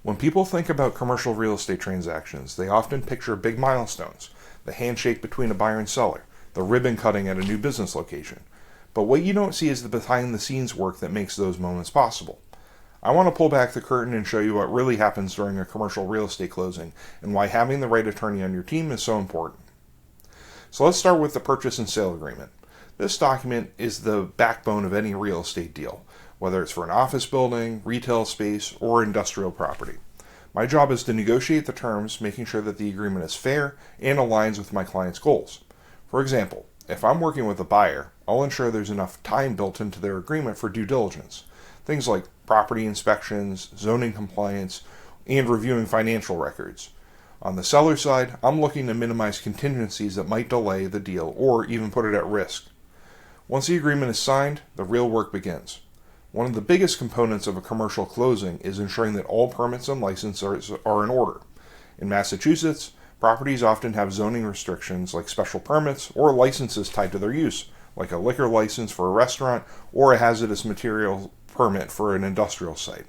When people think about commercial real estate transactions, they often picture big milestones, the handshake between a buyer and seller, the ribbon cutting at a new business location. But what you don't see is the behind the scenes work that makes those moments possible. I want to pull back the curtain and show you what really happens during a commercial real estate closing and why having the right attorney on your team is so important. So let's start with the purchase and sale agreement. This document is the backbone of any real estate deal, whether it's for an office building, retail space, or industrial property. My job is to negotiate the terms, making sure that the agreement is fair and aligns with my client's goals. For example, if I'm working with a buyer, I'll ensure there's enough time built into their agreement for due diligence. Things like property inspections, zoning compliance, and reviewing financial records. On the seller side, I'm looking to minimize contingencies that might delay the deal or even put it at risk. Once the agreement is signed, the real work begins. One of the biggest components of a commercial closing is ensuring that all permits and licenses are in order. In Massachusetts, properties often have zoning restrictions like special permits or licenses tied to their use, like a liquor license for a restaurant or a hazardous material permit for an industrial site.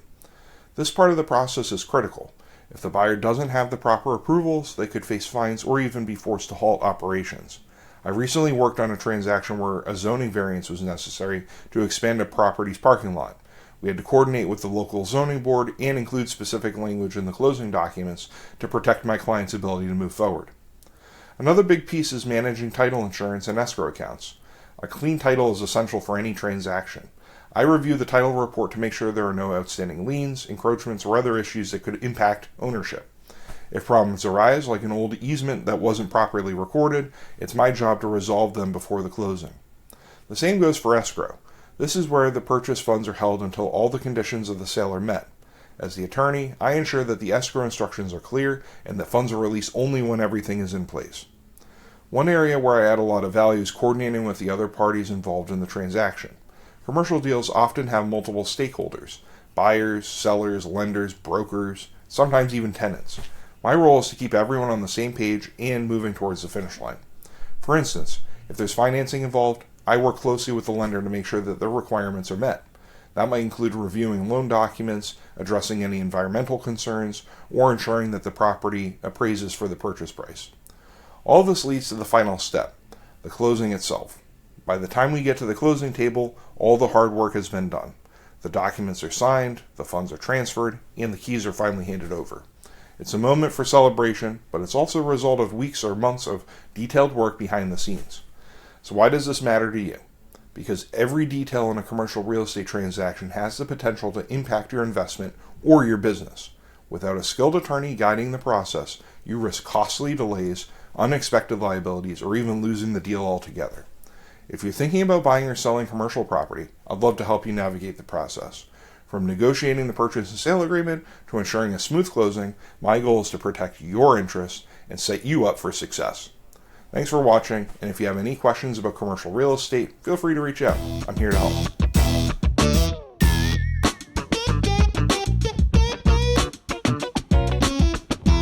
This part of the process is critical. If the buyer doesn't have the proper approvals, they could face fines or even be forced to halt operations. I recently worked on a transaction where a zoning variance was necessary to expand a property's parking lot. We had to coordinate with the local zoning board and include specific language in the closing documents to protect my client's ability to move forward. Another big piece is managing title insurance and escrow accounts. A clean title is essential for any transaction. I review the title report to make sure there are no outstanding liens, encroachments, or other issues that could impact ownership. If problems arise, like an old easement that wasn't properly recorded, it's my job to resolve them before the closing. The same goes for escrow. This is where the purchase funds are held until all the conditions of the sale are met. As the attorney, I ensure that the escrow instructions are clear and that funds are released only when everything is in place. One area where I add a lot of value is coordinating with the other parties involved in the transaction. Commercial deals often have multiple stakeholders: buyers, sellers, lenders, brokers, sometimes even tenants. My role is to keep everyone on the same page and moving towards the finish line. For instance, if there's financing involved, I work closely with the lender to make sure that their requirements are met. That might include reviewing loan documents, addressing any environmental concerns, or ensuring that the property appraises for the purchase price. All this leads to the final step, the closing itself. By the time we get to the closing table, all the hard work has been done. The documents are signed, the funds are transferred, and the keys are finally handed over. It's a moment for celebration, but it's also a result of weeks or months of detailed work behind the scenes. So why does this matter to you? Because every detail in a commercial real estate transaction has the potential to impact your investment or your business. Without a skilled attorney guiding the process, you risk costly delays, unexpected liabilities, or even losing the deal altogether. If you're thinking about buying or selling commercial property, I'd love to help you navigate the process. From negotiating the purchase and sale agreement to ensuring a smooth closing, my goal is to protect your interests and set you up for success. Thanks for watching, and if you have any questions about commercial real estate, feel free to reach out. I'm here to help.